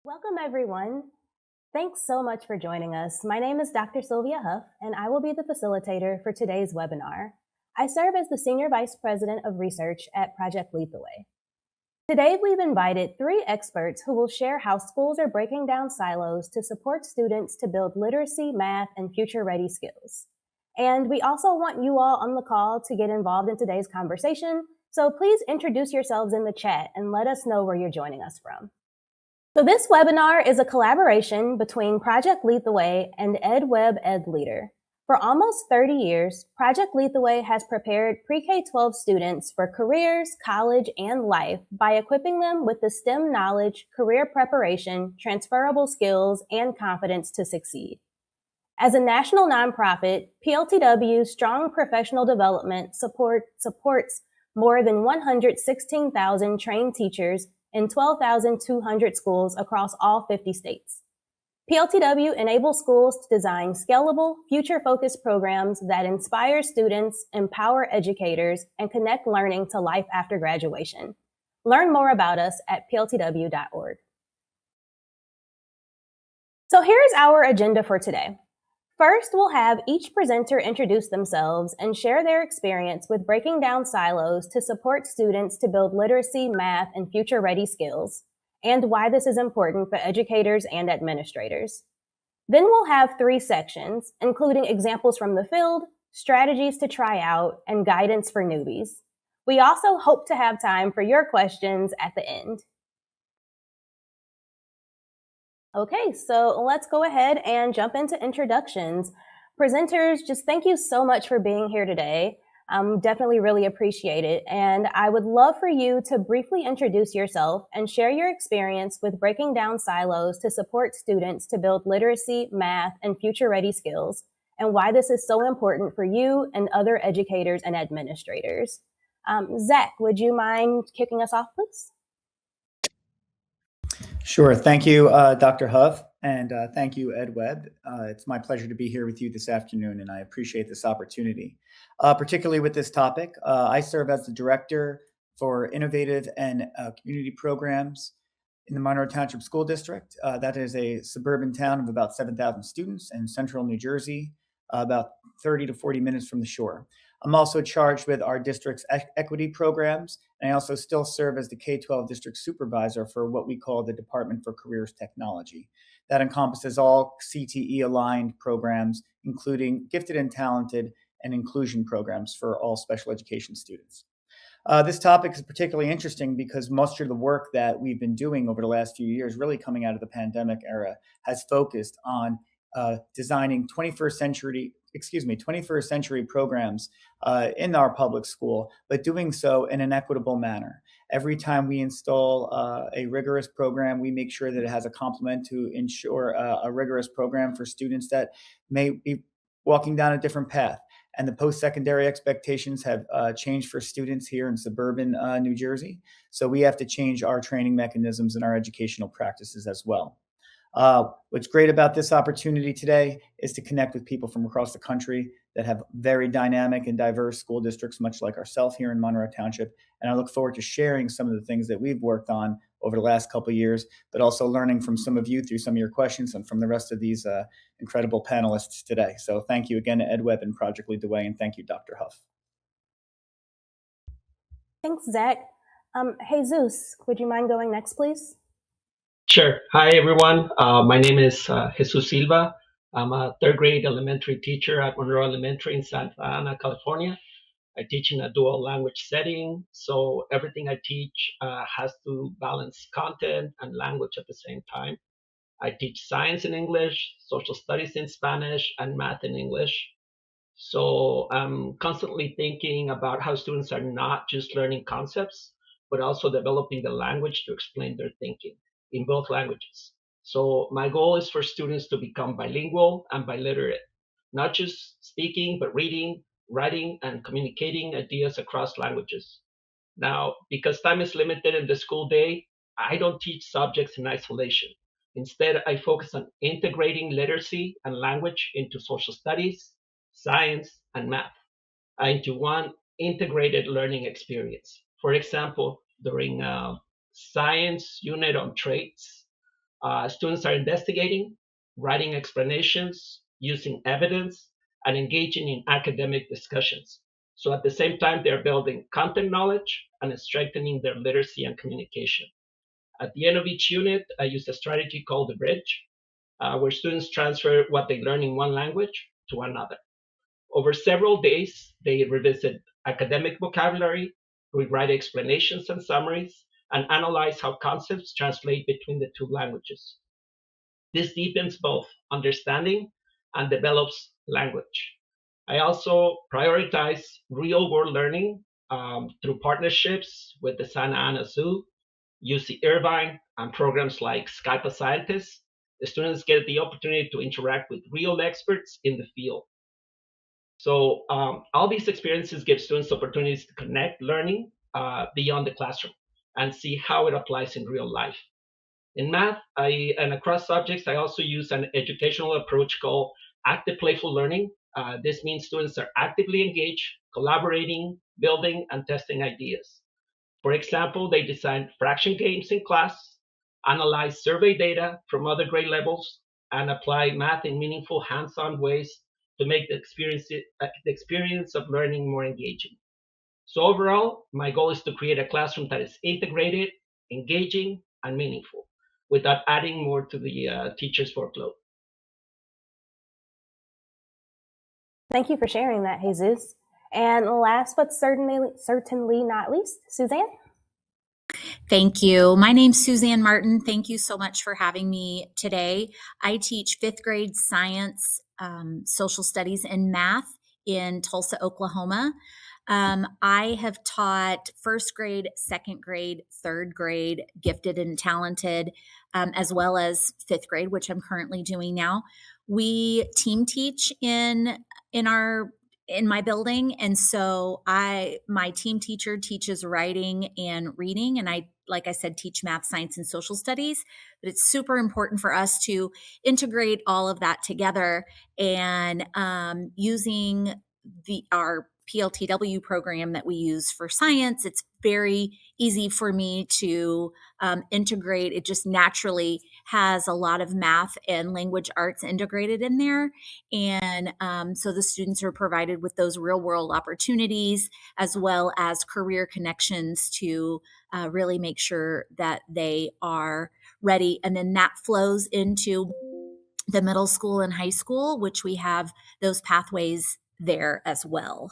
Welcome, everyone. Thanks so much for joining us. My name is Dr. Sylvia Huff, and I will be the facilitator for today's webinar. I serve as the Senior Vice President of Research at Project 𝐲𝐻𝐸. Today, we've invited 3 experts who will share how schools are breaking down silos to support students to build literacy, math, and future-ready skills. And we also want you all on the call to get involved in today's conversation, so please introduce yourselves in the chat and let us know where you're joining us from. So this webinar is a collaboration between Project 𝐲𝐻𝐸 and EdWeb EdLeader. For almost 30 years, Project 𝐲𝐻𝐸 has prepared pre-K-12 students for careers, college, and life by equipping them with the STEM knowledge, career preparation, transferable skills, and confidence to succeed. As a national nonprofit, PLTW's strong professional development supports more than 116,000 trained teachers in 12,200 schools across all 50 states. PLTW enables schools to design scalable, future-focused programs that inspire students, empower educators, and connect learning to life after graduation. Learn more about us at pltw.org. So here's our agenda for today. First, we'll have each presenter introduce themselves and share their experience with breaking down silos to support students to build literacy, math, and future-ready skills, and why this is important for educators and administrators. Then we'll have 3 sections, including examples from the field, strategies to try out, and guidance for newbies. We also hope to have time for your questions at the end. Okay, so let's go ahead and jump into introductions. Presenters, just thank you so much for being here today. Definitely really appreciate it. And I would love for you to briefly introduce yourself and share your experience with breaking down silos to support students to build literacy, math, and future-ready skills, and why this is so important for you and other educators and administrators. Zach, would you mind kicking us off, please? Sure. Thank you, Dr. Huff, and thank you, EdWeb. It's my pleasure to be here with you this afternoon, and I appreciate this opportunity, particularly with this topic. I serve as the Director for Innovative and Community Programs in the Monroe Township School District. That is a suburban town of about 7,000 students in central New Jersey, about 30 to 40 minutes from the shore. I'm also charged with our district's equity programs, and I also still serve as the K-12 district supervisor for what we call the Department for Careers Technology. That encompasses all CTE-aligned programs, including gifted and talented and inclusion programs for all special education students. This topic is particularly interesting because much of the work that we've been doing over the last few years, really coming out of the pandemic era, has focused on designing 21st century programs in our public school, but doing so in an equitable manner. Every time we install a rigorous program, we make sure that it has a complement to ensure a rigorous program for students that may be walking down a different path. And the post-secondary expectations have changed for students here in suburban New Jersey. So we have to change our training mechanisms and our educational practices as well. What's great about this opportunity today is to connect with people from across the country that have very dynamic and diverse school districts, much like ourselves here in Monroe Township. And I look forward to sharing some of the things that we've worked on over the last couple of years, but also learning from some of you through some of your questions and from the rest of these incredible panelists today. So thank you again to EdWeb and Project 𝐲𝐻𝐸, and thank you, Dr. Huff. Thanks, Zach. Jesus, would you mind going next, please? Sure. Hi, everyone. My name is Jesus Silva. I'm a 3rd grade elementary teacher at Monroe Elementary in Santa Ana, California. I teach in a dual language setting, so everything I teach has to balance content and language at the same time. I teach science in English, social studies in Spanish, and math in English. So I'm constantly thinking about how students are not just learning concepts, but also developing the language to explain their thinking in both languages. So my goal is for students to become bilingual and biliterate, not just speaking, but reading, writing, and communicating ideas across languages. Now, because time is limited in the school day, I don't teach subjects in isolation. Instead, I focus on integrating literacy and language into social studies, science, and math into one integrated learning experience. For example, during science unit on traits, Students are investigating, writing explanations, using evidence, and engaging in academic discussions. So at the same time, they're building content knowledge and strengthening their literacy and communication. At the end of each unit, I use a strategy called the bridge, where students transfer what they learn in one language to another. Over several days, they revisit academic vocabulary, rewrite explanations and summaries, and analyze how concepts translate between the two languages. This deepens both understanding and develops language. I also prioritize real world learning through partnerships with the Santa Ana Zoo, 𝐲𝐸𝐬, and programs like Skype a Scientist. The students get the opportunity to interact with real experts in the field. So all these experiences give students opportunities to connect learning beyond the classroom and see how it applies in real life. In math and across subjects, I also use an educational approach called active playful learning. This means students are actively engaged, collaborating, building, and testing ideas. For example, they design fraction games in class, analyze survey data from other grade levels, and apply math in meaningful hands-on ways to make the experience of learning more engaging. So overall, my goal is to create a classroom that is integrated, engaging, and meaningful without adding more to the teacher's workload. Thank you for sharing that, Jesus. And last but certainly not least, Suzanne. Thank you. My name's Suzanne Martin. Thank you so much for having me today. I teach fifth grade science, social studies, and math in Tulsa, Oklahoma. I have taught first grade, second grade, third grade, gifted and talented, as well as fifth grade, which I'm currently doing now. We team teach in my building, and so my team teacher teaches writing and reading, and I, like I said, teach math, science, and social studies. But it's super important for us to integrate all of that together, and using our PLTW program that we use for science, it's very easy for me to integrate. It just naturally has a lot of math and language arts integrated in there. And so the students are provided with those real world opportunities as well as career connections to really make sure that they are ready. And then that flows into the middle school and high school, which we have those pathways there as well.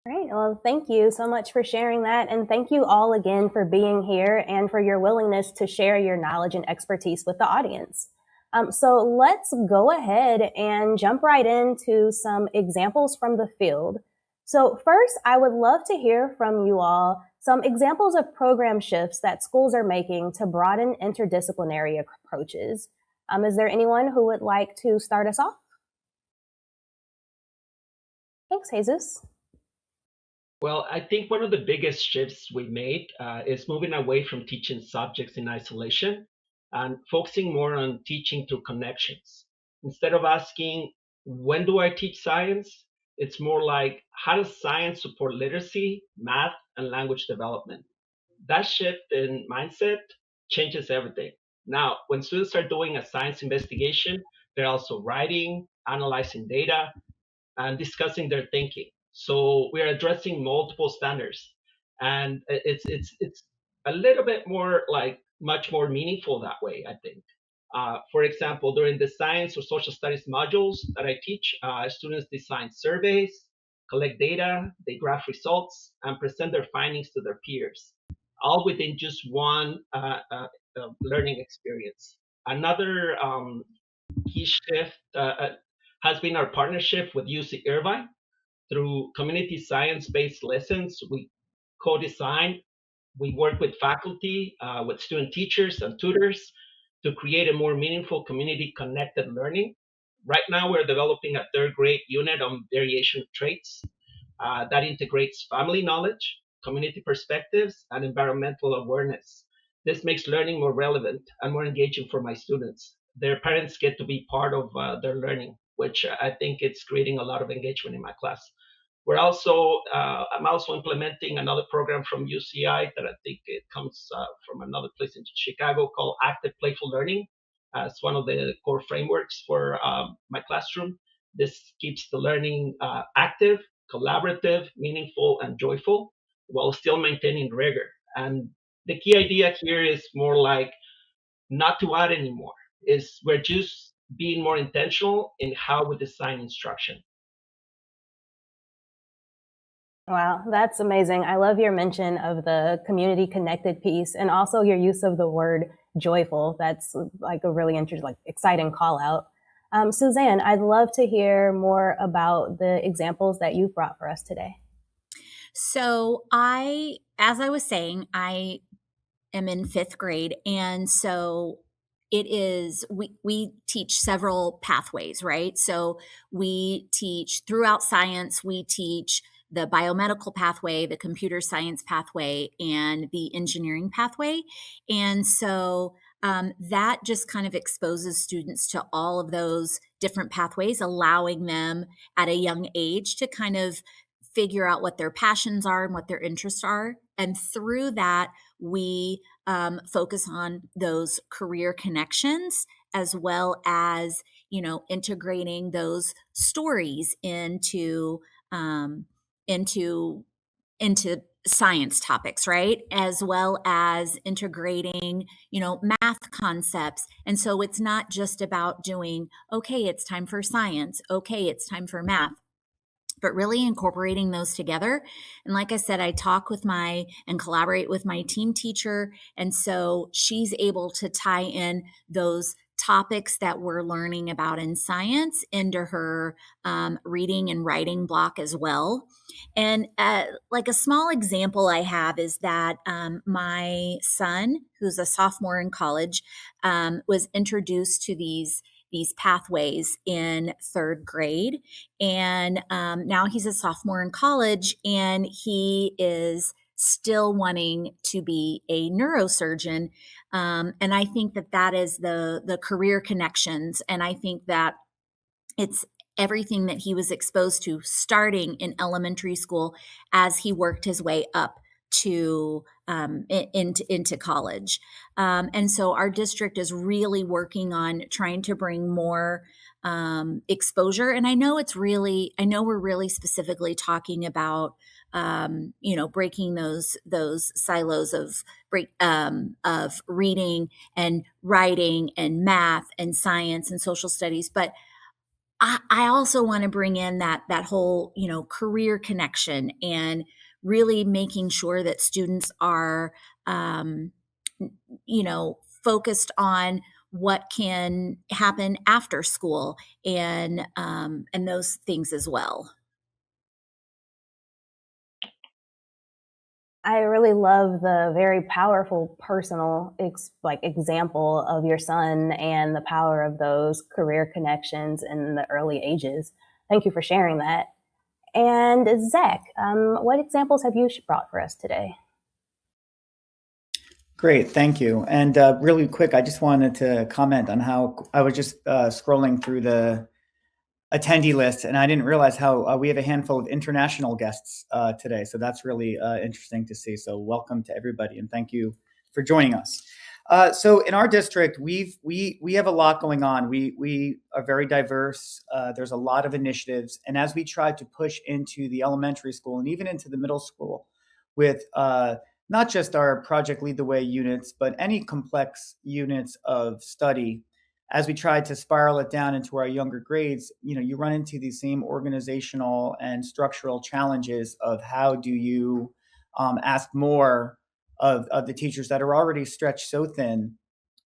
Great. Well, thank you so much for sharing that. And thank you all again for being here and for your willingness to share your knowledge and expertise with the audience. So let's go ahead and jump right into some examples from the field. So first, I would love to hear from you all some examples of program shifts that schools are making to broaden interdisciplinary approaches. Is there anyone who would like to start us off? Thanks, Jesus. Well, I think one of the biggest shifts we made is moving away from teaching subjects in isolation and focusing more on teaching through connections. Instead of asking, when do I teach science? It's more like, how does science support literacy, math, and language development? That shift in mindset changes everything. Now, when students are doing a science investigation, they're also writing, analyzing data, and discussing their thinking. So we are addressing multiple standards, and it's a little bit more like much more meaningful that way, I think. For example, during the science or social studies modules that I teach, students design surveys, collect data, they graph results, and present their findings to their peers, all within just one learning experience. Another key shift has been our partnership with 𝐲𝐸𝐬. Through community science-based lessons, we co-design, we work with faculty, with student teachers and tutors to create a more meaningful community-connected learning. Right now, we're developing a third grade unit on variation traits that integrates family knowledge, community perspectives, and environmental awareness. This makes learning more relevant and more engaging for my students. Their parents get to be part of their learning, which I think it's creating a lot of engagement in my class. I'm also implementing another program from UCI that I think it comes from another place in Chicago called Active Playful Learning. It's one of the core frameworks for my classroom. This keeps the learning active, collaborative, meaningful, and joyful while still maintaining rigor. And the key idea here is more like not to add anymore. Is we're just being more intentional in how we design instruction. Wow, that's amazing. I love your mention of the community connected piece and also your use of the word joyful. That's like a really interesting, like exciting call out. Suzanne, I'd love to hear more about the examples that you've brought for us today. So as I was saying, I am in 5th grade. And so it is, we teach several pathways, right? So we teach throughout science, we teach the biomedical pathway, the computer science pathway, and the engineering pathway. And so that just kind of exposes students to all of those different pathways, allowing them at a young age to kind of figure out what their passions are and what their interests are. And through that, we focus on those career connections, as well as, integrating those stories into science topics, right? As well as integrating, math concepts. And so it's not just about doing, okay, it's time for science. Okay, it's time for math, but really incorporating those together. And like I said, I talk with and collaborate with my team teacher. And so she's able to tie in those topics that we're learning about in science into her reading and writing block as well. And like a small example I have is that my son, who's a sophomore in college, was introduced to these pathways in 3rd grade. And now he's a sophomore in college, and he is still wanting to be a neurosurgeon. And I think that is the career connections. And I think that it's everything that he was exposed to starting in elementary school as he worked his way up to into college. And so our district is really working on trying to bring more exposure. And I know we're really specifically talking about breaking those silos of reading and writing and math and science and social studies, but I also want to bring in that whole, career connection and really making sure that students are, focused on what can happen after school and those things as well. I really love the very powerful personal example of your son and the power of those career connections in the early ages. Thank you for sharing that. And Zach, what examples have you brought for us today? Great, thank you. And really quick, I just wanted to comment on how I was just scrolling through the attendee list, and I didn't realize how we have a handful of international guests today. So that's really interesting to see. So welcome to everybody, and thank you for joining us. So in our district, we have a lot going on. We are very diverse. There's a lot of initiatives, and as we try to push into the elementary school and even into the middle school with not just our Project Lead the Way units, but any complex units of study, as we try to spiral it down into our younger grades, you run into these same organizational and structural challenges of how do you ask more of the teachers that are already stretched so thin,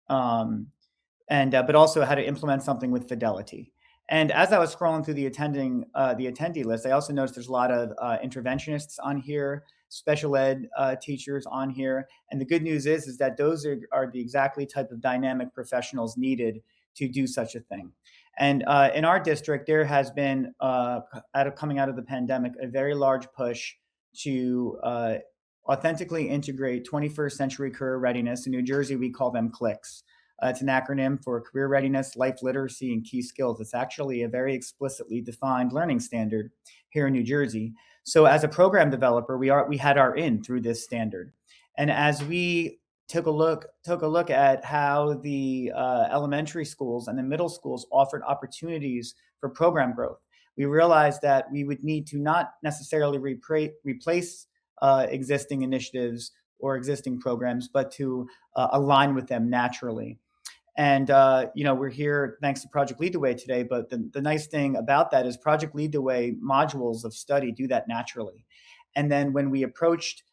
but also how to implement something with fidelity. And as I was scrolling through the attendee list, I also noticed there's a lot of interventionists on here, special ed teachers on here. And the good news is that those are the exactly type of dynamic professionals needed to do such a thing. And in our district, there has been, coming out of the pandemic, a very large push to authentically integrate 21st century career readiness. In New Jersey, we call them CLICs. It's an acronym for career readiness, life literacy, and key skills. It's actually a very explicitly defined learning standard here in New Jersey. So as a program developer, we had our in through this standard. And as we took a look at how the elementary schools and the middle schools offered opportunities for program growth, we realized that we would need to not necessarily replace existing initiatives or existing programs, but to align with them naturally. And, we're here thanks to Project Lead the Way today, but the nice thing about that is Project Lead the Way modules of study do that naturally. And then when we approached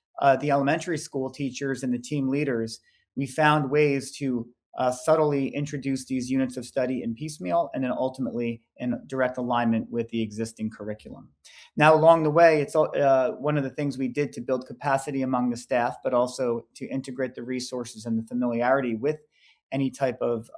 the elementary school teachers and the team leaders, we found ways to subtly introduce these units of study in piecemeal and then ultimately in direct alignment with the existing curriculum. Now, along the way, it's one of the things we did to build capacity among the staff, but also to integrate the resources and the familiarity with any type of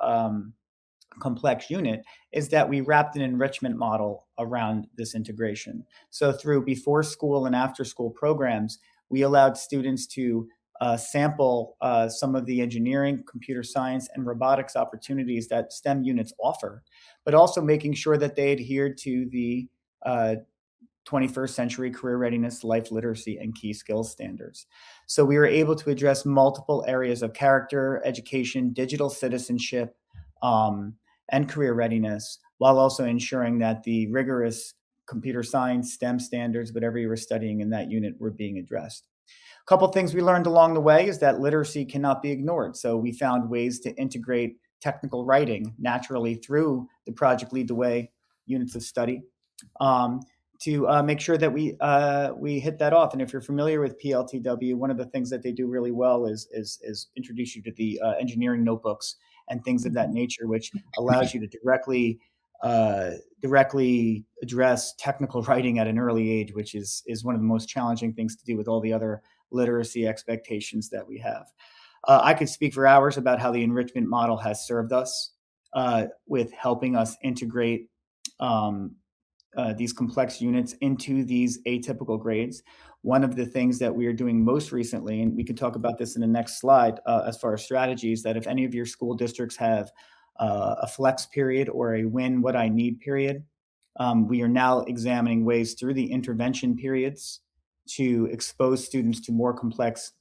complex unit, is that we wrapped an enrichment model around this integration. So through before school and after school programs, we allowed students to sample some of the engineering, computer science, and robotics opportunities that STEM units offer, but also making sure that they adhered to the 21st century career readiness, life literacy, and key skills standards. So we were able to address multiple areas of character, education, digital citizenship, and career readiness, while also ensuring that the rigorous computer science, STEM standards, whatever you were studying in that unit, were being addressed. A couple of things we learned along the way is that literacy cannot be ignored. So we found ways to integrate technical writing naturally through the Project Lead the Way units of study. To make sure that we hit that off. And if you're familiar with PLTW, one of the things that they do really well is introduce you to the engineering notebooks and things of that nature, which allows you to directly address technical writing at an early age, which is one of the most challenging things to do with all the other literacy expectations that we have. I could speak for hours about how the enrichment model has served us with helping us integrate these complex units into these atypical grades. One of the things that we are doing most recently, and we can talk about this in the next slide, as far as strategies, that if any of your school districts have a flex period or a win what I need period, we are now examining ways through the intervention periods to expose students to more complex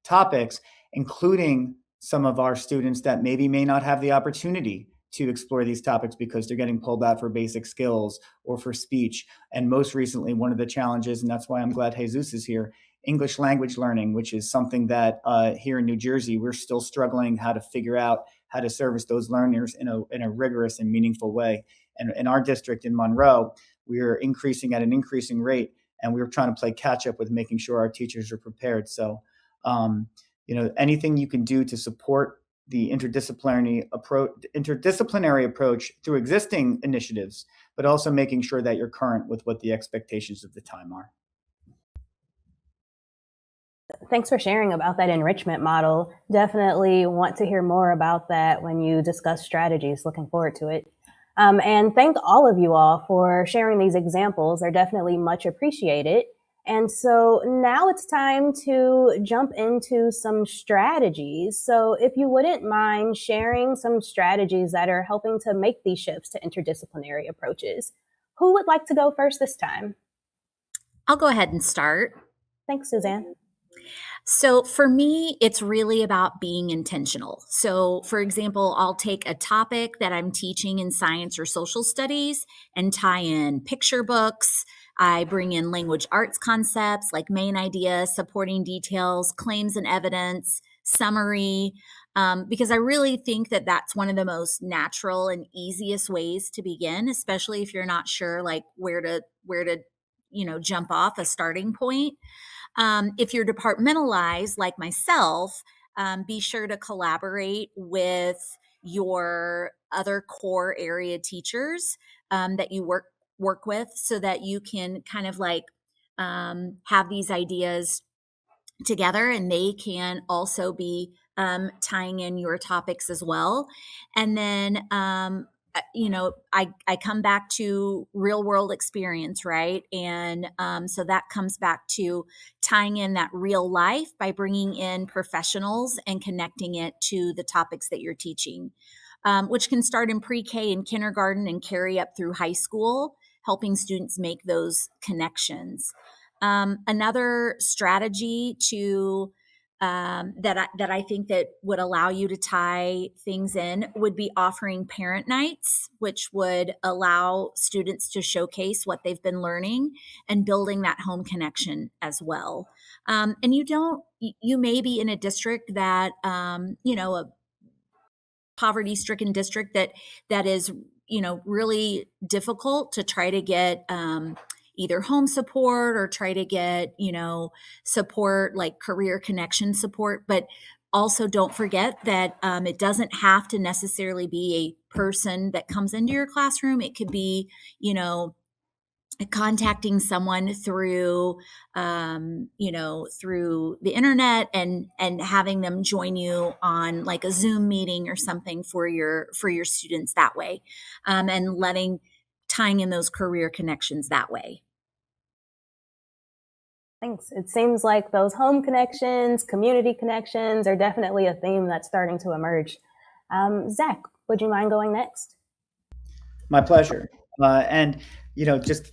topics, including some of our students that maybe may not have the opportunity to explore these topics because they're getting pulled out for basic skills or for speech. And most recently, one of the challenges, and that's why I'm glad Jesus is here, English language learning, which is something that here in New Jersey, we're still struggling how to figure out how to service those learners in a rigorous and meaningful way. And in our district in Monroe, we're increasing at an increasing rate, and we're trying to play catch up with making sure our teachers are prepared. So, anything you can do to support the interdisciplinary approach through existing initiatives, but also making sure that you're current with what the expectations of the time are. Thanks for sharing about that enrichment model. Definitely want to hear more about that when you discuss strategies. Looking forward to it. And thank all of you all for sharing these examples. They're definitely much appreciated. And so now it's time to jump into some strategies. So if you wouldn't mind sharing some strategies that are helping to make these shifts to interdisciplinary approaches. Who would like to go first this time? I'll go ahead and start. Thanks, Suzanne. So for me, it's really about being intentional. So for example, I'll take a topic that I'm teaching in science or social studies and tie in picture books. I bring in language arts concepts like main idea, supporting details, claims and evidence, summary, because I really think that that's one of the most natural and easiest ways to begin, especially if you're not sure like where to jump off a starting point. If you're departmentalized like myself, be sure to collaborate with your other core area teachers that you work with so that you can kind of like have these ideas together and they can also be tying in your topics as well. And then I come back to real world experience, right? And so that comes back to tying in that real life by bringing in professionals and connecting it to the topics that you're teaching, which can start in pre-K and kindergarten and carry up through high school, helping students make those connections. Another strategy to that I think that would allow you to tie things in would be offering parent nights, which would allow students to showcase what they've been learning and building that home connection as well. And you may be in a district that, a poverty-stricken district that is, really difficult to try to get either home support or try to get, support like career connection support. But also don't forget that it doesn't have to necessarily be a person that comes into your classroom. It could be, contacting someone through through the internet and having them join you on like a Zoom meeting or something for your students that way, and tying in those career connections that way. Thanks. It seems like those home connections, community connections are definitely a theme that's starting to emerge. Zach, would you mind going next? My pleasure. And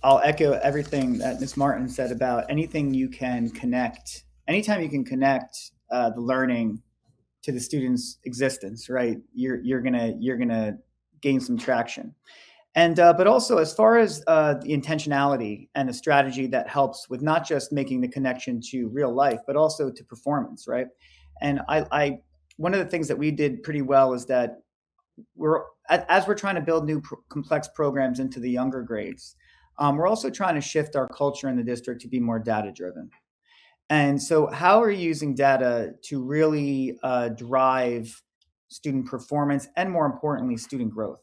I'll echo everything that Ms. Martin said about anything you can connect. Anytime you can connect the learning to the student's existence, right? You're gonna gain some traction. And but also, as far as the intentionality and the strategy that helps with not just making the connection to real life, but also to performance, right? And I one of the things that we did pretty well is that as we're trying to build new complex programs into the younger grades, we're also trying to shift our culture in the district to be more data driven. And so, how are you using data to really drive student performance and, more importantly, student growth?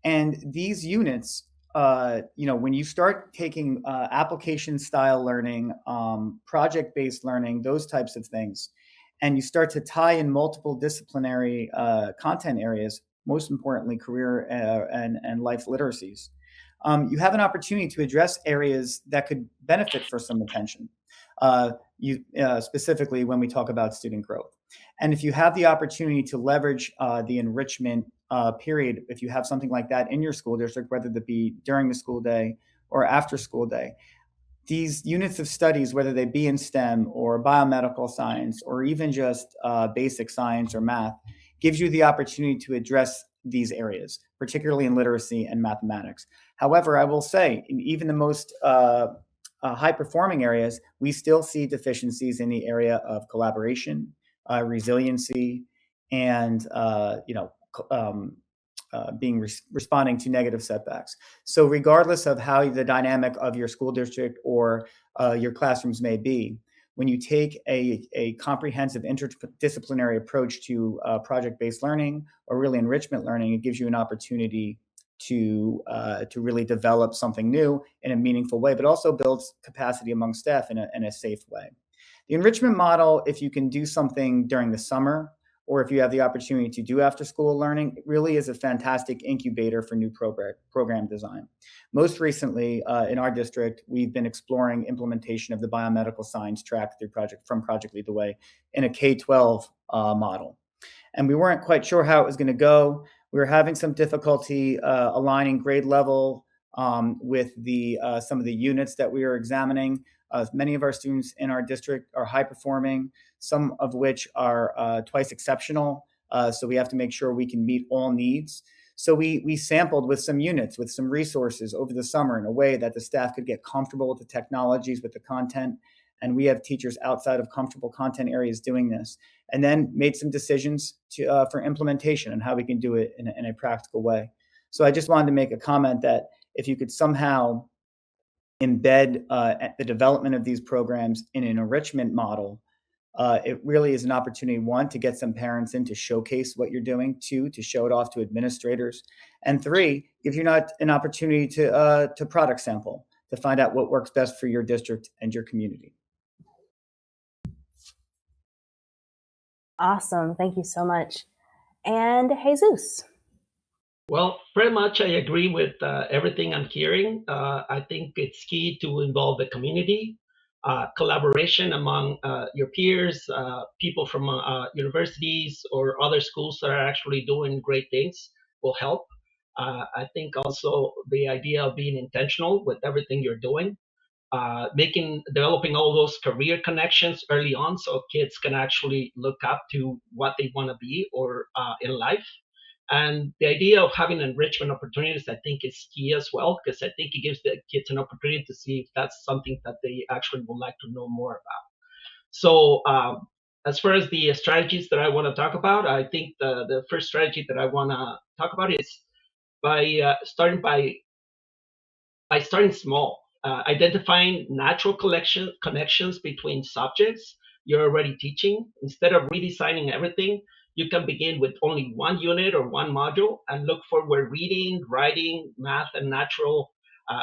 And these units, when you start taking application style learning, project-based learning, those types of things, and you start to tie in multiple disciplinary content areas, most importantly, career and life literacies, you have an opportunity to address areas that could benefit for some attention, specifically when we talk about student growth. And if you have the opportunity to leverage the enrichment period, if you have something like that in your school district, whether that be during the school day or after school day, these units of studies, whether they be in STEM or biomedical science or even just basic science or math, gives you the opportunity to address these areas, particularly in literacy and mathematics. However, I will say, in even the most high-performing areas, we still see deficiencies in the area of collaboration, resiliency, and responding to negative setbacks. So regardless of how the dynamic of your school district or your classrooms may be, when you take a comprehensive interdisciplinary approach to project-based learning or really enrichment learning, it gives you an opportunity to really develop something new in a meaningful way, but also builds capacity among staff in a safe way. The enrichment model, if you can do something during the summer, or if you have the opportunity to do after-school learning, it really is a fantastic incubator for new program design. Most recently, in our district, we've been exploring implementation of the biomedical science track from Project Lead the Way in a K-12 model. And we weren't quite sure how it was going to go. We were having some difficulty aligning grade level with some of the units that we were examining. Many of our students in our district are high performing, some of which are twice exceptional. So we have to make sure we can meet all needs. So we sampled with some units, with some resources over the summer in a way that the staff could get comfortable with the technologies, with the content. And we have teachers outside of comfortable content areas doing this, and then made some decisions for implementation and how we can do it in a practical way. So I just wanted to make a comment that if you could somehow embed the development of these programs in an enrichment model, it really is an opportunity, one, to get some parents in to showcase what you're doing, two, to show it off to administrators, and three, give you an opportunity to product sample, to find out what works best for your district and your community. Awesome. Thank you so much. And Jesus. Well, pretty much I agree with everything I'm hearing. I think it's key to involve the community, collaboration among your peers, people from universities or other schools that are actually doing great things will help. I think also the idea of being intentional with everything you're doing, developing all those career connections early on so kids can actually look up to what they want to be or in life. And the idea of having enrichment opportunities, I think, is key as well, because I think it gives the kids an opportunity to see if that's something that they actually would like to know more about. So as far as the strategies that I want to talk about, I think the first strategy that I want to talk about is by starting small, identifying natural connections between subjects you're already teaching. Instead of redesigning everything, you can begin with only one unit or one module and look for where reading, writing, math, and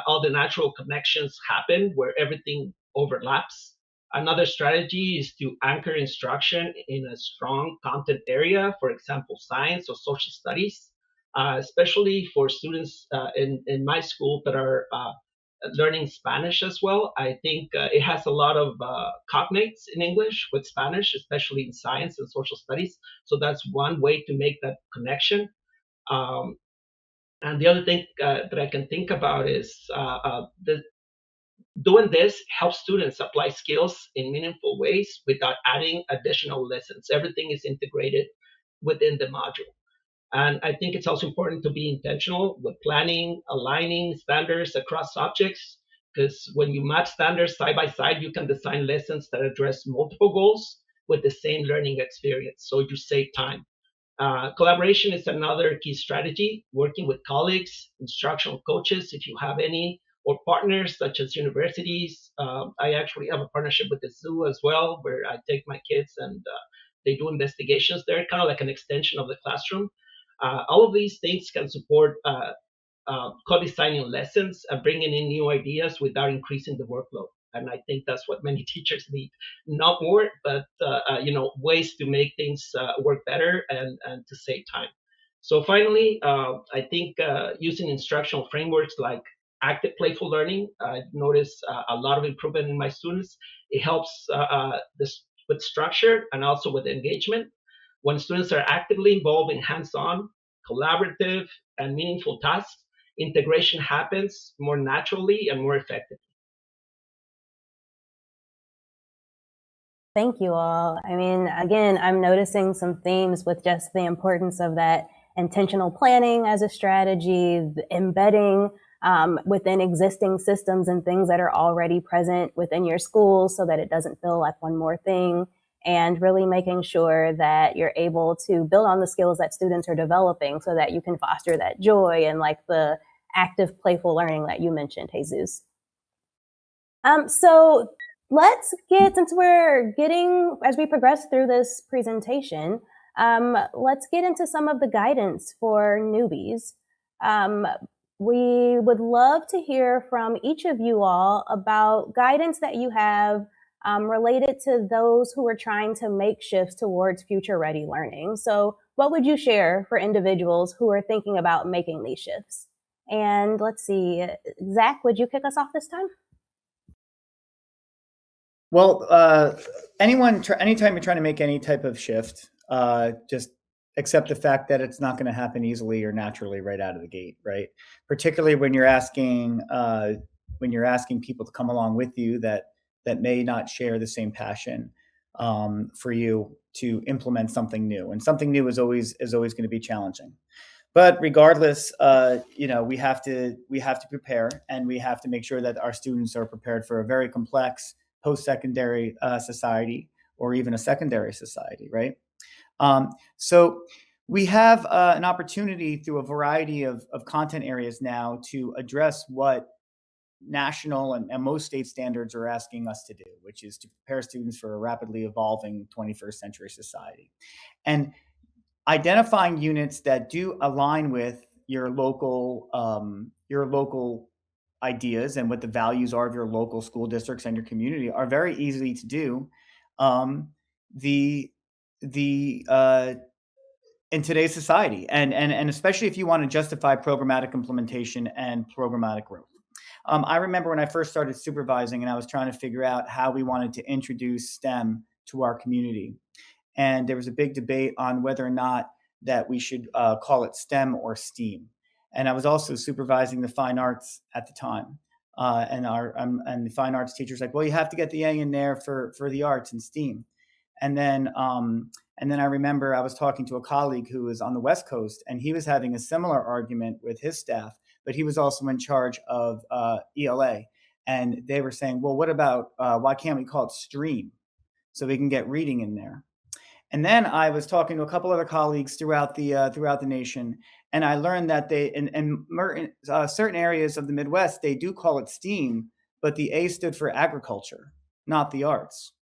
all the natural connections happen, where everything overlaps. Another strategy is to anchor instruction in a strong content area, for example, science or social studies, especially for students in my school that are learning Spanish as well. I think it has a lot of cognates in English with Spanish, especially in science and social studies. So that's one way to make that connection. Um, and the other thing that I can think about is doing this helps students apply skills in meaningful ways without adding additional lessons. Everything is integrated within the module. And I think it's also important to be intentional with planning, aligning standards across subjects, because when you match standards side by side, you can design lessons that address multiple goals with the same learning experience. So you save time. Collaboration is another key strategy, working with colleagues, instructional coaches, if you have any, or partners such as universities. I actually have a partnership with the zoo as well, where I take my kids and they do investigations there, kind of like an extension of the classroom. All of these things can support co-designing lessons and bringing in new ideas without increasing the workload. And I think that's what many teachers need, not more, but ways to make things work better and to save time. So finally, I think using instructional frameworks like active playful learning, I've noticed a lot of improvement in my students. It helps this with structure and also with engagement. When students are actively involved in hands-on, collaborative, and meaningful tasks, integration happens more naturally and more effectively. Thank you all. I mean, again, I'm noticing some themes with just the importance of that intentional planning as a strategy, the embedding within existing systems and things that are already present within your school so that it doesn't feel like one more thing, and really making sure that you're able to build on the skills that students are developing so that you can foster that joy and like the active playful learning that you mentioned, Jesus. So let's get, since we're getting, as we progress through this presentation, let's get into some of the guidance for newbies. We would love to hear from each of you all about guidance that you have related to those who are trying to make shifts towards future-ready learning. So what would you share for individuals who are thinking about making these shifts? And let's see, Zach, would you kick us off this time? Well, anytime you're trying to make any type of shift, just accept the fact that it's not going to happen easily or naturally right out of the gate, right? Particularly when you're asking people to come along with you that may not share the same passion for you to implement something new, and something new is always going to be challenging. But regardless, we have to prepare, and we have to make sure that our students are prepared for a very complex post-secondary society, or even a secondary society, right? So we have an opportunity through a variety of content areas now to address what national and most state standards are asking us to do, which is to prepare students for a rapidly evolving 21st century society. And identifying units that do align with your local ideas and what the values are of your local school districts and your community are very easy to do. In today's society, and especially if you want to justify programmatic implementation and programmatic growth. I remember when I first started supervising and I was trying to figure out how we wanted to introduce STEM to our community. And there was a big debate on whether or not that we should call it STEM or STEAM. And I was also supervising the fine arts at the time. And the fine arts teacher's like, well, you have to get the A in there for the arts and STEAM. And then I remember I was talking to a colleague who was on the West Coast, and he was having a similar argument with his staff, but he was also in charge of ELA. And they were saying, well, what about, why can't we call it STREAM so we can get reading in there? And then I was talking to a couple other colleagues throughout the nation, and I learned that in certain areas of the Midwest, they do call it STEAM, but the A stood for agriculture, not the arts.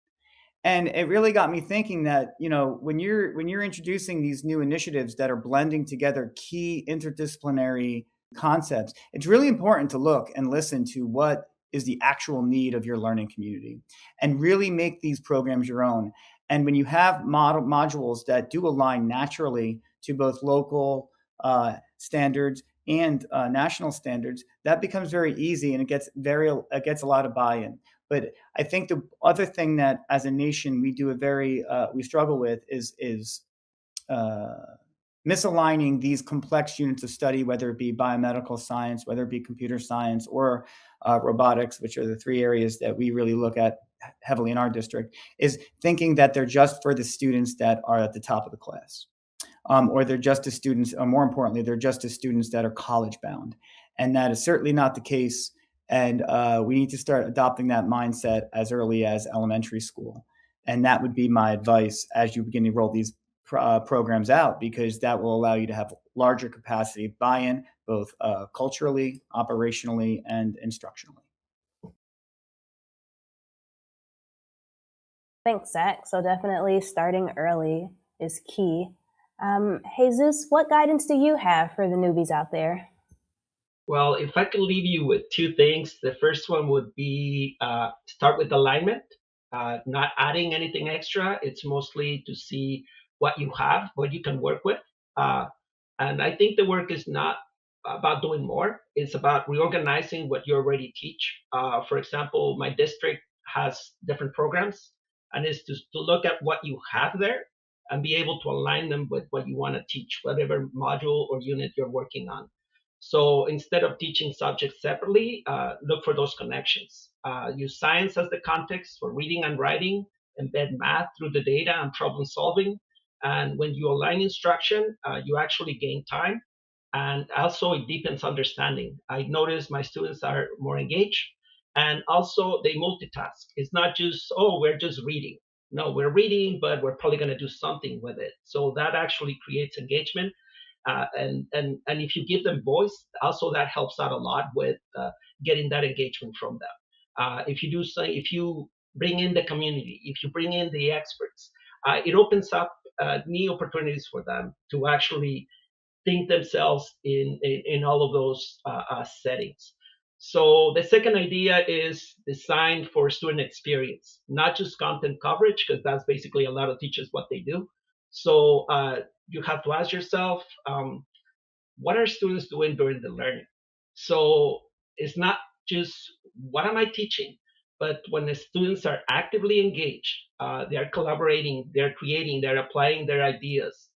And it really got me thinking that, when you're introducing these new initiatives that are blending together key interdisciplinary concepts, it's really important to look and listen to what is the actual need of your learning community and really make these programs your own. And when you have modules that do align naturally to both local standards and national standards, that becomes very easy, and it gets a lot of buy-in. But I think the other thing that, as a nation, we struggle with is misaligning these complex units of study, whether it be biomedical science, whether it be computer science, or robotics, which are the three areas that we really look at heavily in our district, is thinking that they're just for the students that are at the top of the class. Or they're just as students, or more importantly, they're just as students that are college bound. And that is certainly not the case. And we need to start adopting that mindset as early as elementary school. And that would be my advice as you begin to roll these programs out, because that will allow you to have larger capacity of buy-in, both culturally, operationally, and instructionally. Thanks, Zach. So definitely starting early is key. Jesus, what guidance do you have for the newbies out there? Well, if I could leave you with two things, the first one would be start with alignment, not adding anything extra. It's mostly to see what you have, what you can work with. And I think the work is not about doing more. It's about reorganizing what you already teach. For example, my district has different programs, and it's to look at what you have there and be able to align them with what you want to teach, whatever module or unit you're working on. So instead of teaching subjects separately, look for those connections. Use science as the context for reading and writing, embed math through the data and problem solving. And when you align instruction, you actually gain time. And also it deepens understanding. I notice my students are more engaged, and also they multitask. It's not just, oh, we're just reading. No, we're reading, but we're probably going to do something with it. So that actually creates engagement. And if you give them voice, also that helps out a lot with getting that engagement from them. If you bring in the community, if you bring in the experts, it opens up new opportunities for them to actually think themselves in all of those settings. So the second idea is designed for student experience, not just content coverage, because that's basically a lot of teachers what they do. So you have to ask yourself, what are students doing during the learning? So it's not just what am I teaching, but when the students are actively engaged, they are collaborating, they're creating, they're applying their ideas.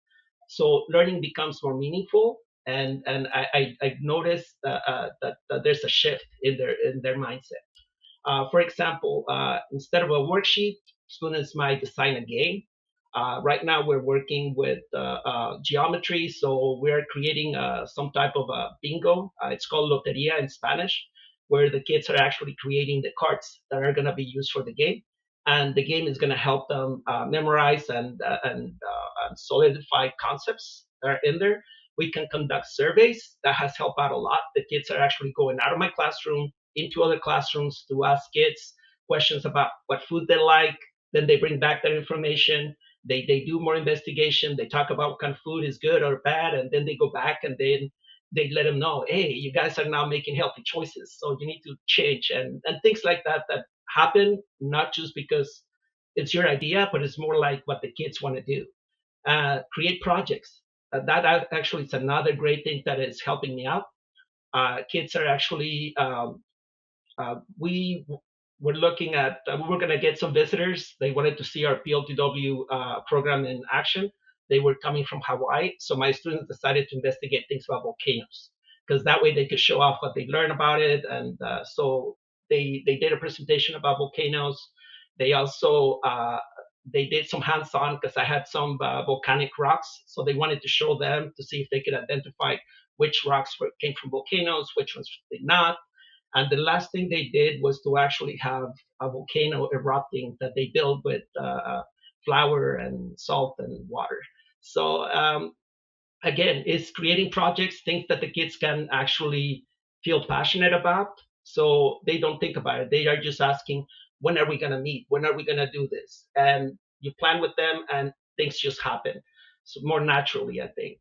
So learning becomes more meaningful, and I've noticed that there's a shift in their mindset. For example, instead of a worksheet, students might design a game. Right now, we're working with geometry, so we're creating some type of a bingo. It's called loteria in Spanish, where the kids are actually creating the cards that are going to be used for the game, and the game is going to help them memorize and solidify concepts that are in there. We can conduct surveys. That has helped out a lot. The kids are actually going out of my classroom into other classrooms to ask kids questions about what food they like. Then they bring back that information. They do more investigation. They talk about what kind of food is good or bad, and then they go back and then they let them know, hey, you guys are now making healthy choices, so you need to change, and things like that happen, not just because it's your idea, but it's more like what the kids want to do. Create projects. That actually is another great thing that is helping me out. Kids are actually we're looking at, we're going to get some visitors. They wanted to see our PLTW program in action. They were coming from Hawaii. So my students decided to investigate things about volcanoes. because that way they could show off what they learned about it. And so they did a presentation about volcanoes. They also they did some hands-on because I had some volcanic rocks. So they wanted to show them to see if they could identify which rocks came from volcanoes, which ones did not. And the last thing they did was to actually have a volcano erupting that they built with flour and salt and water. So again, it's creating projects, things that the kids can actually feel passionate about. So they don't think about it. They are just asking, when are we going to meet? When are we going to do this? And you plan with them and things just happen. So more naturally, I think.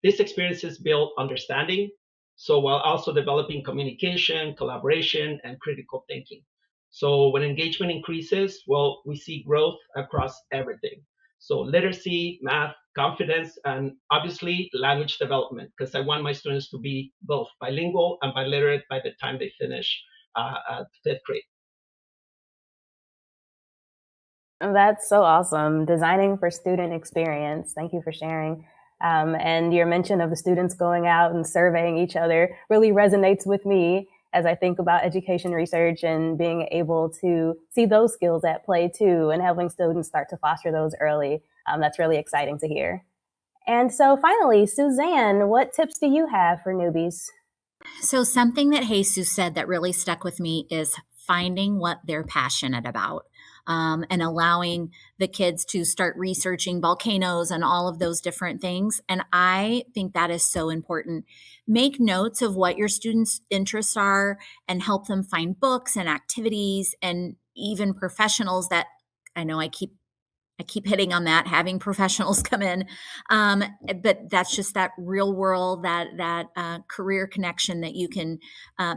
This experience has built understanding. So while also developing communication, collaboration, and critical thinking. So when engagement increases, well, we see growth across everything. So literacy, math, confidence, and obviously language development, because I want my students to be both bilingual and biliterate by the time they finish at 5th grade. That's so awesome. Designing for student experience. Thank you for sharing. And your mention of the students going out and surveying each other really resonates with me as I think about education research and being able to see those skills at play too, and helping students start to foster those early. That's really exciting to hear. And so finally, Suzanne, what tips do you have for newbies? So something that Jesus said that really stuck with me is finding what they're passionate about. And allowing the kids to start researching volcanoes and all of those different things. And I think that is so important. Make notes of what your students' interests are and help them find books and activities and even professionals that I know I keep hitting on that, having professionals come in. But that's just that real world, that career connection that you can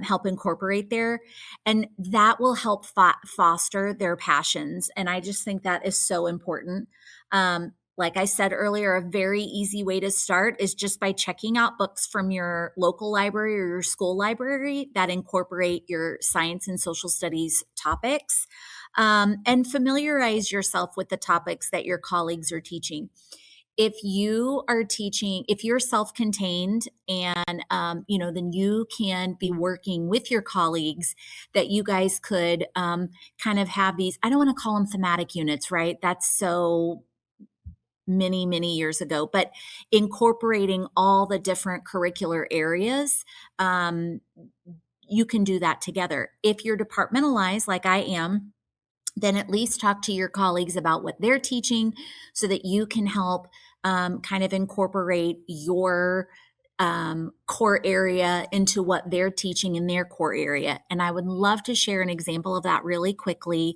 help incorporate there. And that will help foster their passions. And I just think that is so important. Like I said earlier, a very easy way to start is just by checking out books from your local library or your school library that incorporate your science and social studies topics. And familiarize yourself with the topics that your colleagues are teaching. If you are teaching, if you're self-contained and, then you can be working with your colleagues that you guys could kind of have these, I don't want to call them thematic units, right? That's so many years ago, but incorporating all the different curricular areas, you can do that together. If you're departmentalized like I am, then at least talk to your colleagues about what they're teaching so that you can help kind of incorporate your core area into what they're teaching in their core area. And I would love to share an example of that really quickly.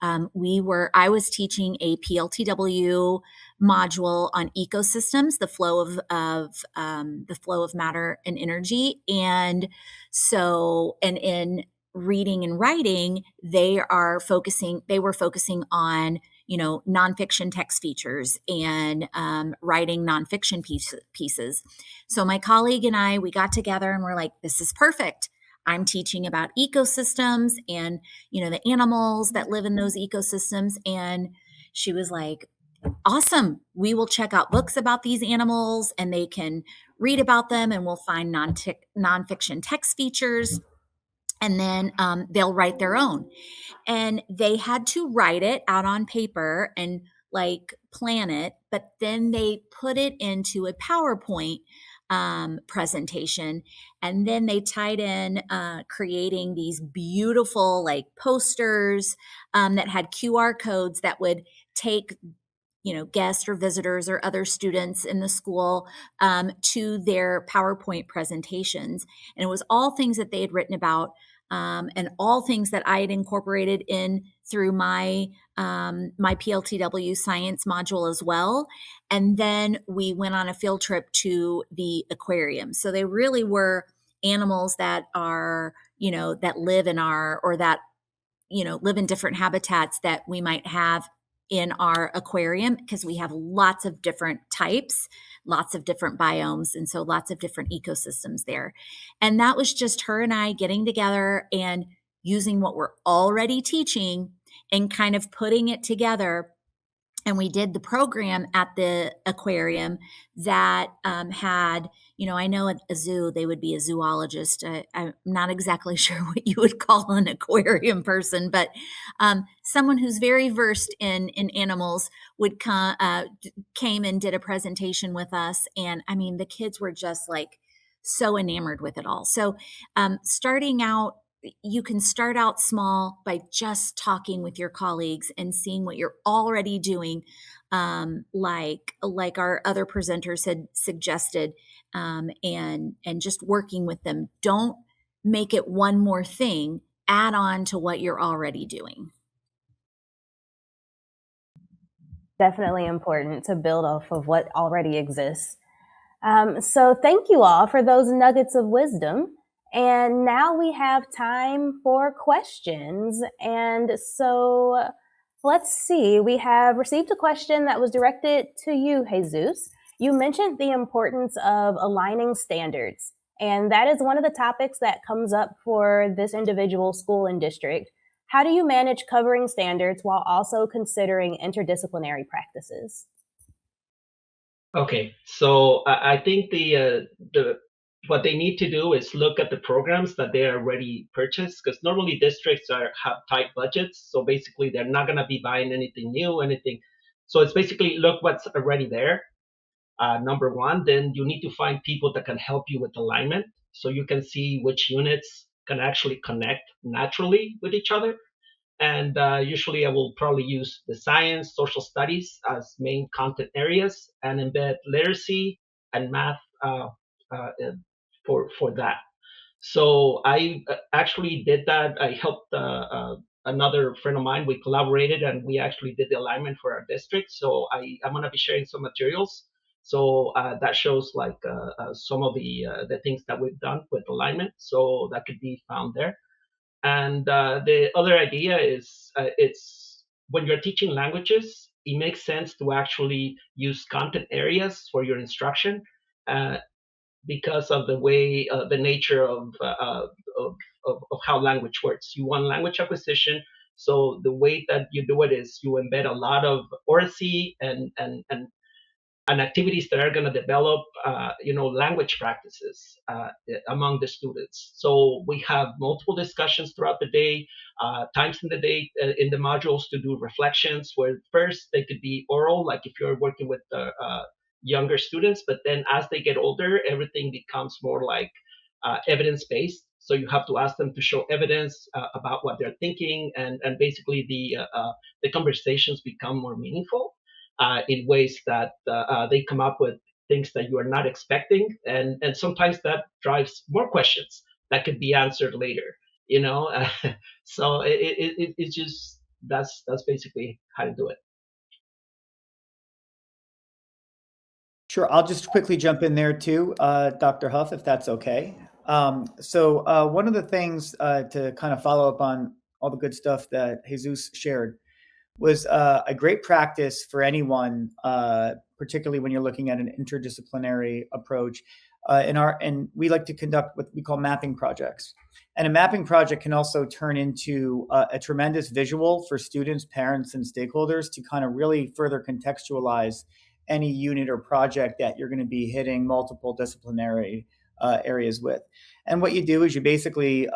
I was teaching a PLTW module on ecosystems, the flow of matter and energy. And in reading and writing, they were focusing on, nonfiction text features and writing nonfiction pieces. So my colleague and I, we got together and we're like, this is perfect. I'm teaching about ecosystems and, the animals that live in those ecosystems. And she was like, awesome. We will check out books about these animals and they can read about them and we'll find nonfiction text features. And then they'll write their own. And they had to write it out on paper and plan it, but then they put it into a PowerPoint presentation. And then they tied in creating these beautiful posters that had QR codes that would take guests or visitors or other students in the school to their PowerPoint presentations. And it was all things that they had written about and all things that I had incorporated in through my PLTW science module as well. And then we went on a field trip to the aquarium. So they really were animals that are, that live in live in different habitats that we might have in our aquarium, because we have lots of different types, lots of different biomes, and so lots of different ecosystems there. And that was just her and I getting together and using what we're already teaching and kind of putting it together and we did the program at the aquarium that had, I know at a zoo, they would be a zoologist. I'm not exactly sure what you would call an aquarium person, but someone who's very versed in animals would came and did a presentation with us. And I mean, the kids were just like so enamored with it all. So starting out, you can start out small by just talking with your colleagues and seeing what you're already doing, like our other presenters had suggested, and just working with them. Don't make it one more thing. Add on to what you're already doing. Definitely important to build off of what already exists. So thank you all for those nuggets of wisdom. And now we have time for questions. And so let's see, we have received a question that was directed to you, Jesus. You mentioned the importance of aligning standards, and that is one of the topics that comes up for this individual school and district. How do you manage covering standards while also considering interdisciplinary practices? Okay, so I think what they need to do is look at the programs that they already purchased, because normally districts have tight budgets. So basically, they're not going to be buying anything new, anything. So it's basically look what's already there. Number one, then you need to find people that can help you with alignment, so you can see which units can actually connect naturally with each other. And usually I will probably use the science, social studies as main content areas, and embed literacy and math for that. So I actually did that. I helped another friend of mine. We collaborated and we actually did the alignment for our district. So I'm going to be sharing some materials. So that shows like some of the things that we've done with alignment. So that could be found there. And the other idea is it's when you're teaching languages, it makes sense to actually use content areas for your instruction because of the way, the nature of how language works. You want language acquisition. So the way that you do it is you embed a lot of oracy and activities that are going to develop, language practices among the students. So we have multiple discussions throughout the day, times in the day in the modules to do reflections, where first they could be oral, like if you're working with younger students, but then as they get older, everything becomes more like evidence-based. So you have to ask them to show evidence about what they're thinking, and basically the conversations become more meaningful. In ways that they come up with things that you are not expecting, and sometimes that drives more questions that could be answered later. So it's just that's basically how to do it. Sure, I'll just quickly jump in there too, Dr. Huff, if that's okay. So one of the things to kind of follow up on all the good stuff that Jesus shared was a great practice for anyone, particularly when you're looking at an interdisciplinary approach. And we like to conduct what we call mapping projects. And a mapping project can also turn into a tremendous visual for students, parents, and stakeholders to kind of really further contextualize any unit or project that you're going to be hitting multiple disciplinary areas with. And what you do is you basically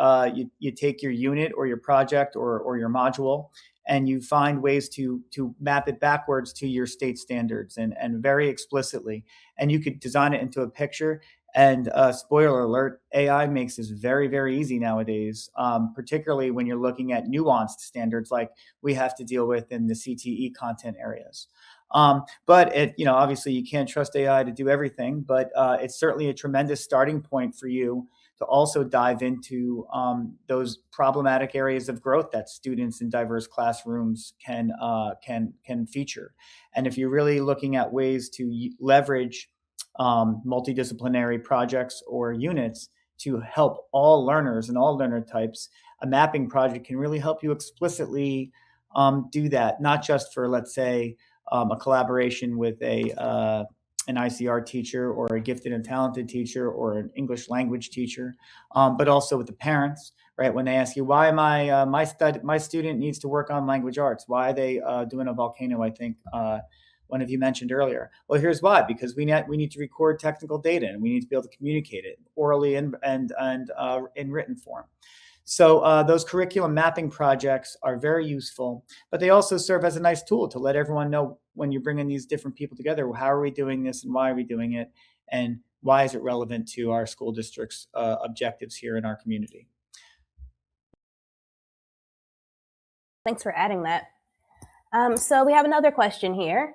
you take your unit or your project or your module, and you find ways to map it backwards to your state standards and very explicitly. And you could design it into a picture. And spoiler alert, AI makes this very, very easy nowadays, particularly when you're looking at nuanced standards like we have to deal with in the CTE content areas. But obviously you can't trust AI to do everything, but it's certainly a tremendous starting point for you to also dive into those problematic areas of growth that students in diverse classrooms can feature. And if you're really looking at ways to leverage multidisciplinary projects or units to help all learners and all learner types, a mapping project can really help you explicitly do that, not just for, let's say, a collaboration with an ICR teacher or a gifted and talented teacher or an English language teacher, but also with the parents, right? When they ask you, why my student needs to work on language arts, why are they doing a volcano, I think one of you mentioned earlier. Well, here's why: because we need to record technical data, and we need to be able to communicate it orally and in written form. So those curriculum mapping projects are very useful, but they also serve as a nice tool to let everyone know, when you're bringing these different people together, how are we doing this and why are we doing it, and why is it relevant to our school district's objectives here in our community. Thanks for adding that. So we have another question here.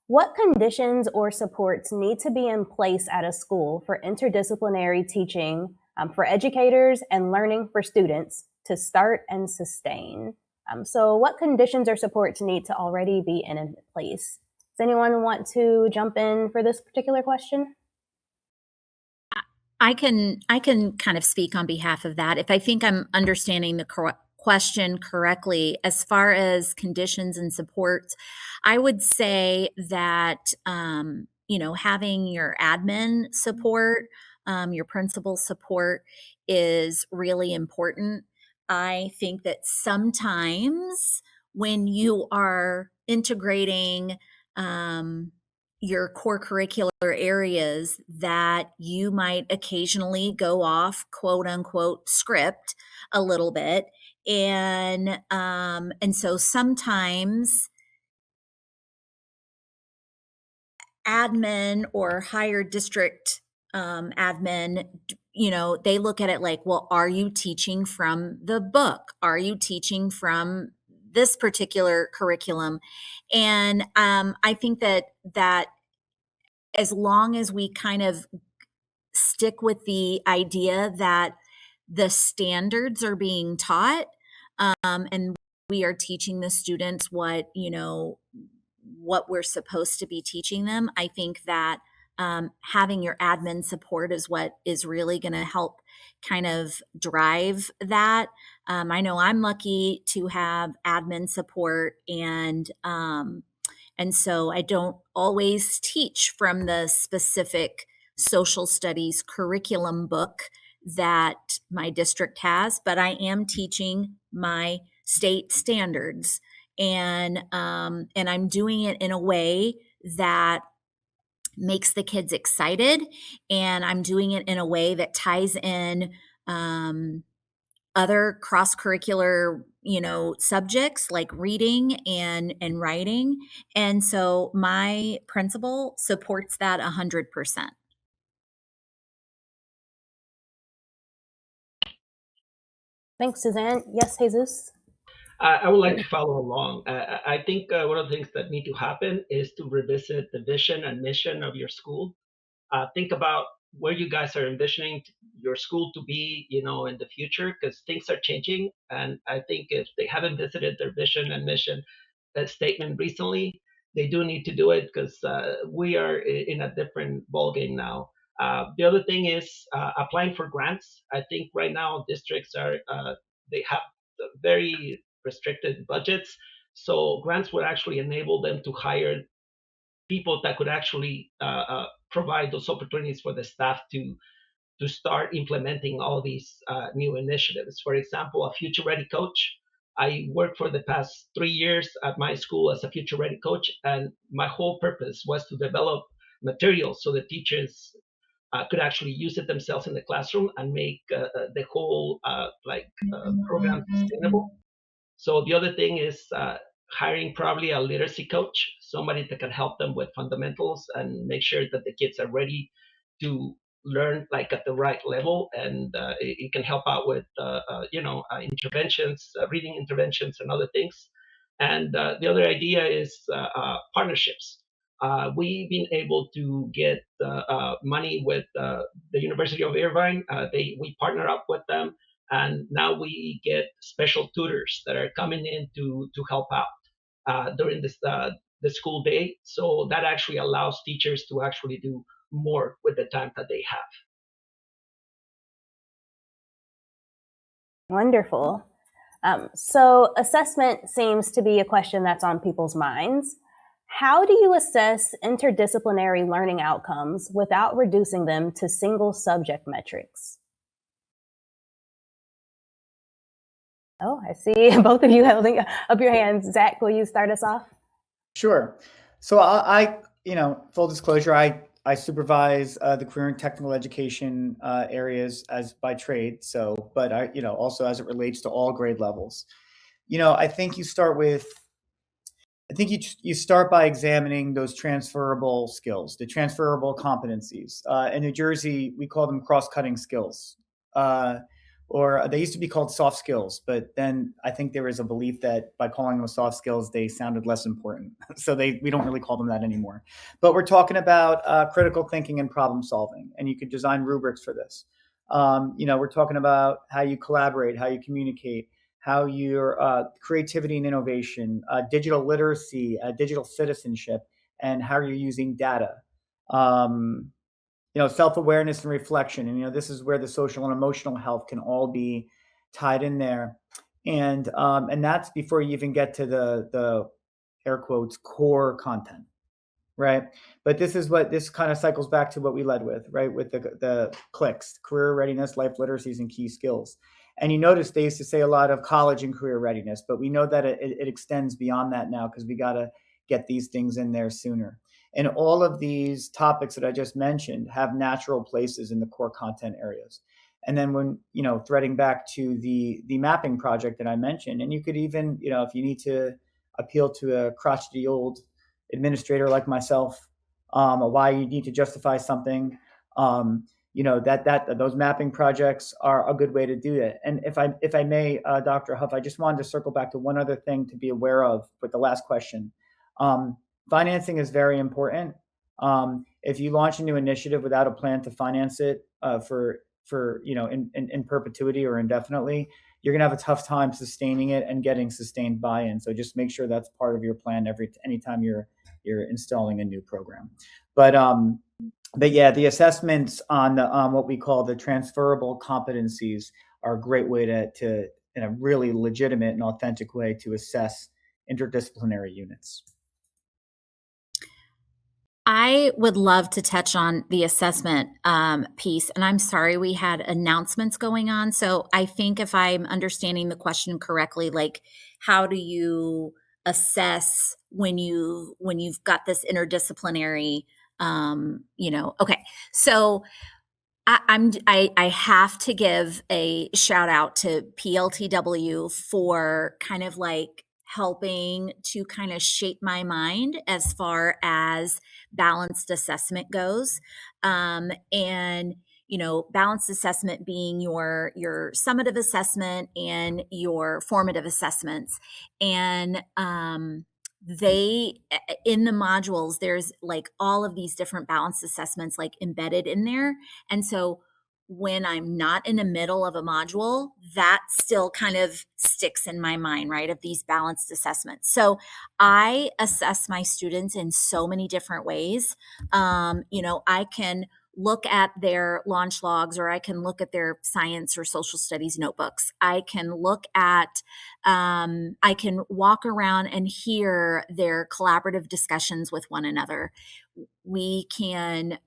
What conditions or supports need to be in place at a school for interdisciplinary teaching for educators and learning for students to start and sustain? So what conditions or supports need to already be in place? Does anyone want to jump in for this particular question? I can kind of speak on behalf of that. If I think I'm understanding the question correctly, as far as conditions and supports, I would say that having your admin support, your principal support is really important. I think that sometimes when you are integrating your core curricular areas, that you might occasionally go off quote unquote script a little bit. And so sometimes admin or higher district admin, they look at it like, well, are you teaching from the book? Are you teaching from this particular curriculum? And I think that as long as we kind of stick with the idea that the standards are being taught, and we are teaching the students what we're supposed to be teaching them, I think that having your admin support is what is really going to help kind of drive that. I know I'm lucky to have admin support, and so I don't always teach from the specific social studies curriculum book that my district has, but I am teaching my state standards, and I'm doing it in a way that makes the kids excited, and I'm doing it in a way that ties in other cross-curricular subjects like reading and writing. And so my principal supports that 100%. Thanks, Suzanne. Yes, Jesus? I would like to follow along. I think one of the things that need to happen is to revisit the vision and mission of your school. Think about where you guys are envisioning your school to be, in the future, because things are changing. And I think if they haven't visited their vision and mission statement recently, they do need to do it, because we are in a different ballgame now. The other thing is applying for grants. I think right now districts they have very restricted budgets, so grants would actually enable them to hire people that could actually provide those opportunities for the staff to start implementing all these new initiatives. For example, a future ready coach. I worked for the past 3 years at my school as a future ready coach, and my whole purpose was to develop materials so the teachers could actually use it themselves in the classroom and make the whole program sustainable. So the other thing is hiring probably a literacy coach, somebody that can help them with fundamentals and make sure that the kids are ready to learn at the right level, and it can help out with interventions, reading interventions, and other things. And the other idea is partnerships. We've been able to get money with the University of Irvine. We partner up with them, and now we get special tutors that are coming in to help out during the school day. So that actually allows teachers to actually do more with the time that they have. Wonderful. So assessment seems to be a question that's on people's minds. How do you assess interdisciplinary learning outcomes without reducing them to single subject metrics? Oh, I see both of you holding up your hands. Zach, will you start us off? Sure. So full disclosure, I supervise the career and technical education areas as by trade. So, but also as it relates to all grade levels. I think you start with I think you start by examining those transferable skills, the transferable competencies. In New Jersey, we call them cross-cutting skills, or they used to be called soft skills. But then I think there was a belief that by calling them soft skills, they sounded less important. So we don't really call them that anymore. But we're talking about critical thinking and problem solving, and you could design rubrics for this. We're talking about how you collaborate, how you communicate, how your creativity and innovation, digital literacy, digital citizenship, and how you're using data. Self-awareness and reflection. And, this is where the social and emotional health can all be tied in there. And that's before you even get to the air quotes core content. Right. But this kind of cycles back to what we led with, right? With the clicks, career readiness, life literacies, and key skills. And you notice they used to say a lot of college and career readiness, but we know that it extends beyond that now because we got to get these things in there sooner. And all of these topics that I just mentioned have natural places in the core content areas. And then when, threading back to the mapping project that I mentioned, and you could even, if you need to appeal to a crotchety old administrator like myself, why you need to justify something, that those mapping projects are a good way to do it. And if I may, Dr. Huff, I just wanted to circle back to one other thing to be aware of with the last question. Financing is very important. If you launch a new initiative without a plan to finance it in perpetuity or indefinitely, you're going to have a tough time sustaining it and getting sustained buy-in. So just make sure that's part of your plan anytime you're installing a new program. But yeah, the assessments on what we call the transferable competencies are a great way to in a really legitimate and authentic way to assess interdisciplinary units. I would love to touch on the assessment piece, and I'm sorry we had announcements going on. So I think if I'm understanding the question correctly, like how do you assess when you've got this interdisciplinary, okay. So I have to give a shout out to PLTW for kind of like helping to kind of shape my mind as far as balanced assessment goes. And balanced assessment being your summative assessment and your formative assessments. And they in the modules, there's like all of these different balanced assessments like embedded in there. And so when I'm not in the middle of a module, that still kind of sticks in my mind, right, of these balanced assessments. So I assess my students in so many different ways. I can look at their launch logs, or I can look at their science or social studies notebooks. I can look at, I can walk around and hear their collaborative discussions with one another. We can,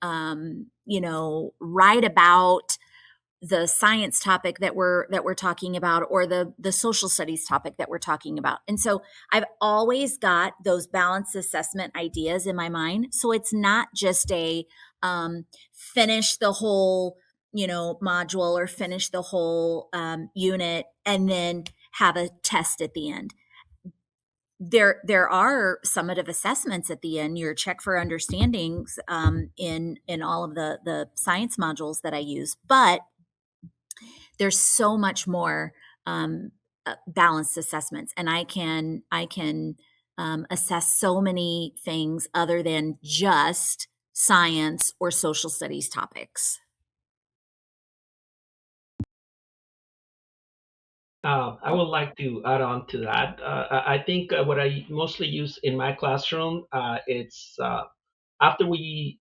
write about the science topic that we're talking about, or the social studies topic that we're talking about. And so I've always got those balanced assessment ideas in my mind. So it's not just a finish the whole module or finish the whole unit and then have a test at the end. There are summative assessments at the end, your check for understandings in all of the science modules that I use, but there's so much more balanced assessments, and I can assess so many things other than just science or social studies topics. I would like to add on to that. I think what I mostly use in my classroom, it's after we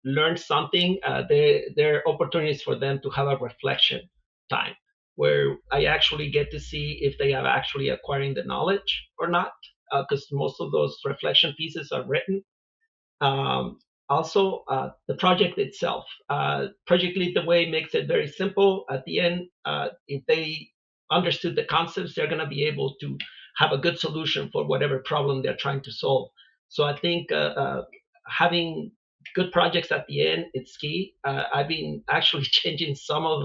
learn something, there are opportunities for them to have a reflection time where I actually get to see if they are actually acquiring the knowledge or not, because most of those reflection pieces are written. Also, the project itself. Project Lead the Way makes it very simple. At the end, if they understood the concepts, they're going to be able to have a good solution for whatever problem they're trying to solve. So I think having good projects at the end, it's key. I've been actually changing some of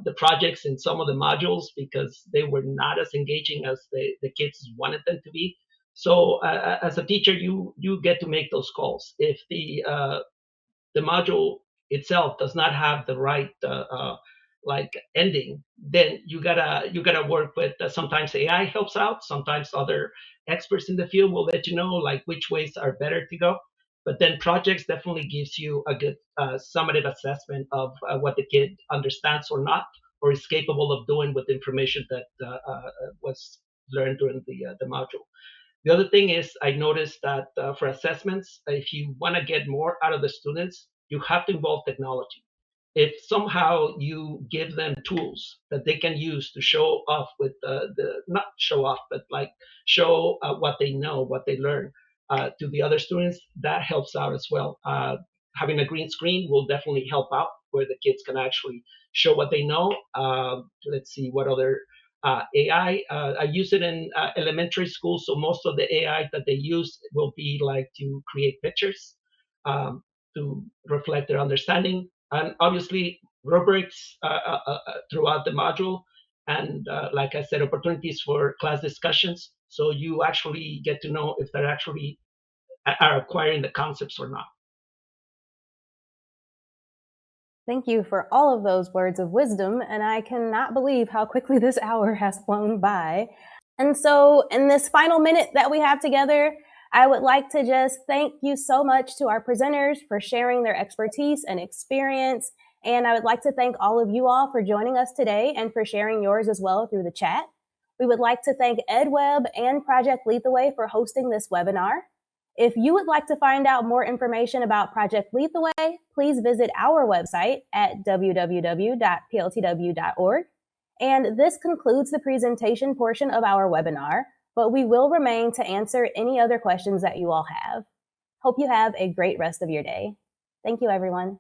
the projects in some of the modules because they were not as engaging as the kids wanted them to be. So as a teacher, you get to make those calls. If the module itself does not have the right like ending, then you gotta work with. Sometimes AI helps out. Sometimes other experts in the field will let you know like which ways are better to go. But then projects definitely gives you a good summative assessment of what the kid understands or not, or is capable of doing with the information that was learned during the module. The other thing is I noticed that for assessments, if you want to get more out of the students, you have to involve technology. If somehow you give them tools that they can use to show off with not show off, but like show what they know, what they learn to the other students, that helps out as well. Having a green screen will definitely help out where the kids can actually show what they know. Let's see what other AI. I use it in elementary school, so most of the AI that they use will be like to create pictures to reflect their understanding, and obviously rubrics throughout the module, and like I said, opportunities for class discussions, so you actually get to know if they're actually are acquiring the concepts or not. Thank you for all of those words of wisdom, and I cannot believe how quickly this hour has flown by. And so in this final minute that we have together, I would like to just thank you so much to our presenters for sharing their expertise and experience. And I would like to thank all of you all for joining us today and for sharing yours as well through the chat. We would like to thank EdWeb and Project 𝐸 for hosting this webinar. If you would like to find out more information about Project 𝐸, please visit our website at www.pltw.org. And this concludes the presentation portion of our webinar, but we will remain to answer any other questions that you all have. Hope you have a great rest of your day. Thank you, everyone.